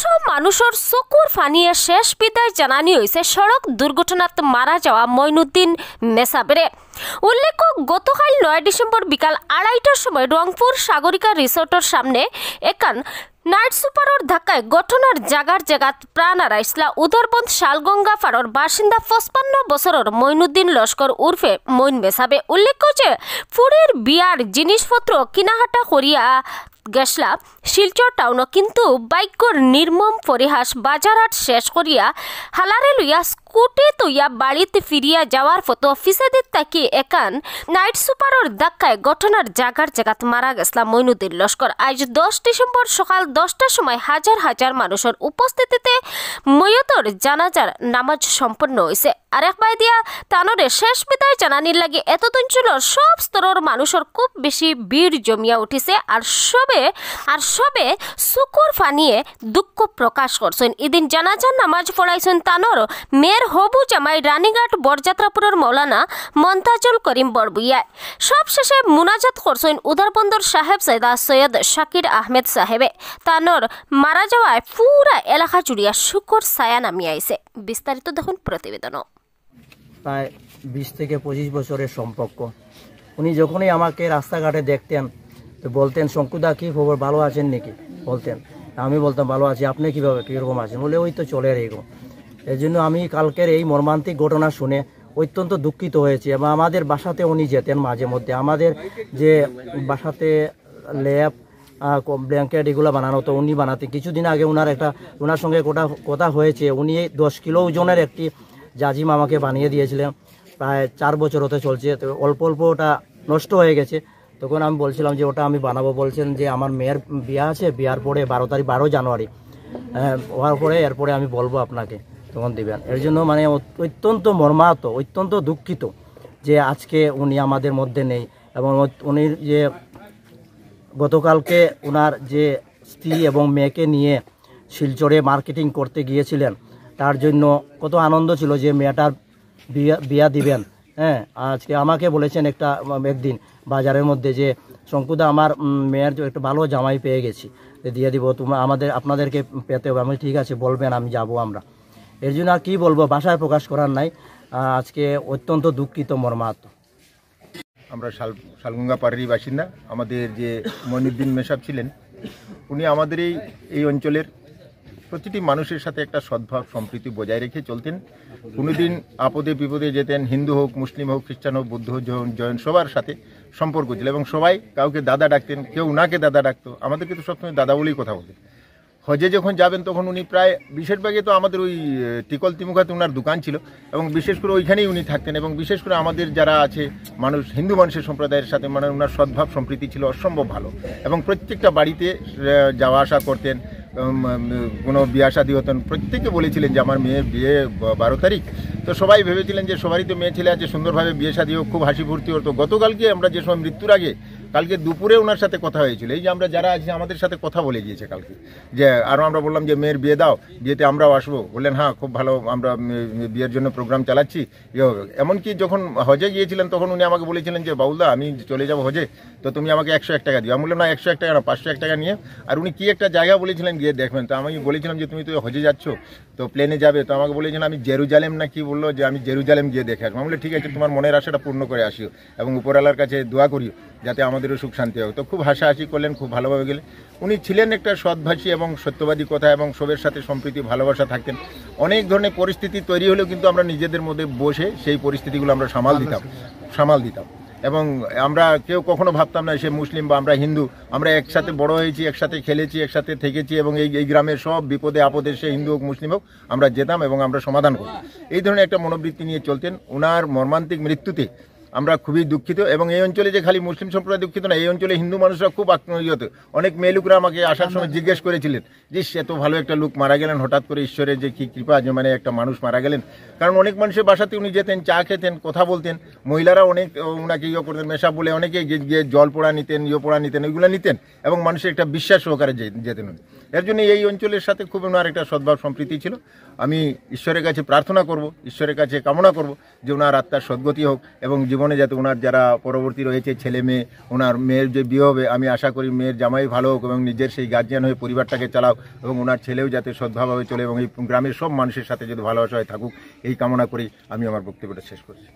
শ মানুষের চকুর ফানিয়ে শেষ বিদায় জানানি হয়েছে সড়ক দুর্ঘটনাত মারা যাওয়া মইনুদ্দিন মেসাবেরে। উল্লেখ্য, গতকাল 9 ডিসেম্বর বিকাল 2:30টার সময় রংপুর সাগরিকা রিসোর্টের সামনে একান নাইট সুপারের ধাক্কায় ঘটনার জাগাত প্রাণ হারাইছিলা উদরবন্দ শালগঙ্গা পাড়র বাসিন্দা 55 বছরের মইনুদ্দিন লস্কর উর্ফে মইন মেসাবে। উল্লেখ্য যে ফুরির বিয়ার জিনিসপত্র কিনাহাটা করিয়া গেছলা শিলচর টাউন, কিন্তু বাইকর নির্মম পরিহাস বাজারহাট শেষ করিয়া হালারে লইয়া স্কুটি তৈয়া বাড়িতে ফিরিয়া যাওয়ার ফটো অফিসেদের তাকি একান নাইট সুপারের ধাক্কায় ঘটনার জাগাত মারা গেছলা মইনুদ্দিন লস্কর। আজ 10 ডিসেম্বর সকাল 10টার সময় হাজার হাজার মানুষের উপস্থিতিতে ময়তর জানাজার নামাজ সম্পন্ন হয়েছে। আর একবার দিয়া তানরে শেষ বিদায় জানানির লাগে এত অঞ্চলের সব স্তরের মানুষের খুব বেশি ভিড় জমিয়া উঠিছে। আর সবে সুকুর ফানিয়ে দুঃখ প্রকাশ করছেন। এদিন জানাজার নামাজ পড়াইছেন তানর মেয়ের হবু জামাই রানীঘাট বরযাত্রাপুরের মৌলানা মন্তাজুল করিম বরবুইয়া। সব শেষে মুনাজাত করছেন উদারবন্দর সাহেব সৈয়দা সৈয়দ শাকির আহমেদ সাহেবে। তানর মারা যাওয়ায় পুরা এলাকা জুড়িয়া শুকর ছায়া নামিয়ে আইছে। বিস্তারিত দেখুন প্রতিবেদন। প্রায় 20 থেকে 25 বছরের সম্পর্ক। উনি যখনই আমাকে রাস্তাঘাটে দেখতেন তো বলতেন, শঙ্কুদা কী খবর, ভালো আছেন নাকি বলতেন। আমি বলতাম ভালো আছি, আপনি কীভাবে কীরকম আছেন বলে ওই তো চলে এরকম। এই জন্য আমি কালকের এই মর্মান্তিক ঘটনা শুনে অত্যন্ত দুঃখিত হয়েছি। এবং আমাদের বাসাতে উনি যেতেন মাঝে মধ্যে, আমাদের যে বাসাতে ল্যাব ব্ল্যাঙ্কেট এগুলো বানানো তো উনি বানাতেন। কিছুদিন আগে ওনার সঙ্গে কথা হয়েছে, উনি 10 কিলো ওজনের একটি জাজিম আমাকে বানিয়ে দিয়েছিলেন। প্রায় 4 বছর হতে চলছে, তো অল্প ওটা নষ্ট হয়ে গেছে। তখন আমি বলছিলাম যে ওটা আমি বানাবো। বলছেন যে আমার মেয়ের বিয়ে আছে, বিয়ার পরে 12 জানুয়ারি হওয়ার পরে এরপরে আমি বলবো আপনাকে, তখন দিবেন। এর জন্য মানে অত্যন্ত মর্মাহত, অত্যন্ত দুঃখিত যে আজকে উনি আমাদের মধ্যে নেই। এবং উনি যে গতকালকে ওনার যে স্ত্রী এবং মেয়েকে নিয়ে শিলচরে মার্কেটিং করতে গিয়েছিলেন, তার জন্য কত আনন্দ ছিল যে মেয়েটার বিয়া দিবেন। হ্যাঁ, আজকে আমাকে বলেছেন একদিন বাজারের মধ্যে যে শঙ্কুদা আমার মেয়ের একটা ভালো জামাই পেয়ে গেছি, দিয়ে দিব, তোমরা আপনাদেরকে পেতে হবে। আমি ঠিক আছে বলবেন, আমি যাব আমরা। এর জন্য আর কী বলবো, ভাষায় প্রকাশ করার নাই। আজকে অত্যন্ত দুঃখিত, মর্মাহত। আমরা শালগঙ্গা পাড়েরই বাসিন্দা। আমাদের যে মইনুদ্দিন মেসাব ছিলেন, উনি আমাদের এই অঞ্চলের প্রতিটি মানুষের সাথে একটা সদ্ভাব সম্প্রীতি বজায় রেখে চলতেন। কোনোদিন আপদে বিপদে যেতেন, হিন্দু হোক, মুসলিম হোক, খ্রিস্টান হোক, বৌদ্ধ হোক, জৈন, সবার সাথে সম্পর্ক ছিল। এবং সবাই কাউকে দাদা ডাকতেন, কেউ উনাকে দাদা ডাকতো। আমাদেরকে তো সবসময় দাদা বলেই কথা বলতেন। হজে যখন যাবেন তখন উনি প্রায় বেশিরভাগে তো আমাদের ওই টিকল তিমুখাতে ওনার দোকান ছিল, এবং বিশেষ করে ওইখানেই উনি থাকতেন। এবং বিশেষ করে আমাদের যারা আছে মানুষ, হিন্দু মানুষের সম্প্রদায়ের সাথে মানে ওনার সদ্ভাব সম্প্রীতি ছিল অসম্ভব ভালো। এবং প্রত্যেকটা বাড়িতে যাওয়া আসা করতেন। কোনো বিয়া শাদী হতেন, প্রত্যেকে বলেছিলেন যে আমার মেয়ের বিয়ে 12 তারিখ। তো সবাই ভেবেছিলেন যে সবারই তো মেয়ে ছেলে আছে, সুন্দরভাবে বিয়ে শাদী হোক, খুব হাসি ফুর্তি হতো। গতকালকে আমরা যে সময় মৃত্যুর আগে কালকে দুপুরে ওনার সাথে কথা হয়েছিল। এই যে আমরা যারা আছি আমাদের সাথে কথা বলে গিয়েছে কালকে, যে আরও আমরা বললাম যে মেয়ের বিয়ে দাও, বিয়েতে আমরাও আসবো। বললেন হ্যাঁ, খুব ভালো, আমরা বিয়ের জন্য প্রোগ্রাম চালাচ্ছি। এমনকি যখন হজে গিয়েছিলেন তখন উনি আমাকে বলেছিলেন যে বাউলদা আমি চলে যাবো হজে, তো তুমি আমাকে 101 টাকা দিও। আমি বললাম না, 101 টাকা না, 501 টাকা নিয়ে। আর উনি কি একটা জায়গা বলেছিলেন গিয়ে দেখবেন। তো আমি বলেছিলাম যে তুমি তো হজে যাচ্ছ, তো প্লেনে যাবে, তো আমাকে বলেছিলেন আমি জেরুজালেম না কি বললো, যে আমি জেরুজালেম গিয়ে দেখে আসবো। আমি বলি ঠিক আছে, তোমার মনের আশাটা পূর্ণ করে আসিও এবং উপরওয়ালার কাছে দোয়া করিও যাতে আমাদেরও সুখ শান্তি হোক। তো খুব হাসাহাসি করলেন, খুব ভালোভাবে গেলেন। উনি ছিলেন একটা সৎভাষী এবং সত্যবাদী কথা, এবং সবের সাথে সম্প্রীতি ভালোবাসা থাকতেন। অনেক ধরনের পরিস্থিতি তৈরি হলেও কিন্তু আমরা নিজেদের মধ্যে বসে সেই পরিস্থিতিগুলো আমরা সামাল দিতাম। এবং আমরা কেউ কখনো ভাবতাম না সে মুসলিম বা আমরা হিন্দু। আমরা একসাথে বড় হয়েছি, একসাথে খেলেছি, একসাথে থেকেছি, এবং এই গ্রামের সব বিপদে আপদে সে হিন্দু হোক মুসলিম হোক আমরা যেতাম এবং আমরা সমাধান করি। এই ধরনের একটা মনোবৃত্তি নিয়ে চলতেন। ওনার মর্মান্তিক মৃত্যুতে আমরা খুবই দুঃখিত। এবং এই অঞ্চলে যে খালি মুসলিম সম্প্রদায় দুঃখিত না, এই অঞ্চলে হিন্দু মানুষরা খুব আক্রান্ত। অনেক মেয়ে লোকরা আমাকে আসার সময় জিজ্ঞেস করেছিলেন যে এত ভালো একটা লোক মারা গেলেন হঠাৎ করে, ঈশ্বরের যে কি কৃপা যে মানে একটা মানুষ মারা গেলেন। কারণ অনেক মানুষের বাসাতে উনি যেতেন, চা খেতেন, কথা বলতেন। মহিলারা অনেক ওনাকে করতেন, মেশা বলে অনেকে গিয়ে জল পোড়া নিতেন, পোড়া নিতেন, ওইগুলো নিতেন। এবং মানুষের একটা বিশ্বাস সহকারে যেতেন উনি। এর জন্য এই অঞ্চলের সাথে খুব ওনার একটা সদ্ভাব সম্প্রীতি ছিল। আমি ঈশ্বরের কাছে প্রার্থনা করব, ঈশ্বরের কাছে কামনা করব যে ওনার আত্মার সদ্গতি হোক এবং জীবনে যাতে ওনার যারা পরবর্তী রয়েছে ছেলে মেয়ে, ওনার মেয়ের যে বিয়ে হবে আমি আশা করি মেয়ের জামাই ভালো হোক এবং নিজের সেই গার্জিয়ান হয়ে পরিবারটাকে চালাও এবং ওনার ছেলেও যাতে সদ্ভাবে চলে এবং এই গ্রামের সব মানুষের সাথে যদি ভালোবাসা হয় থাকুক, এই কামনা করি আমি আমার বক্তব্যটা শেষ করছি।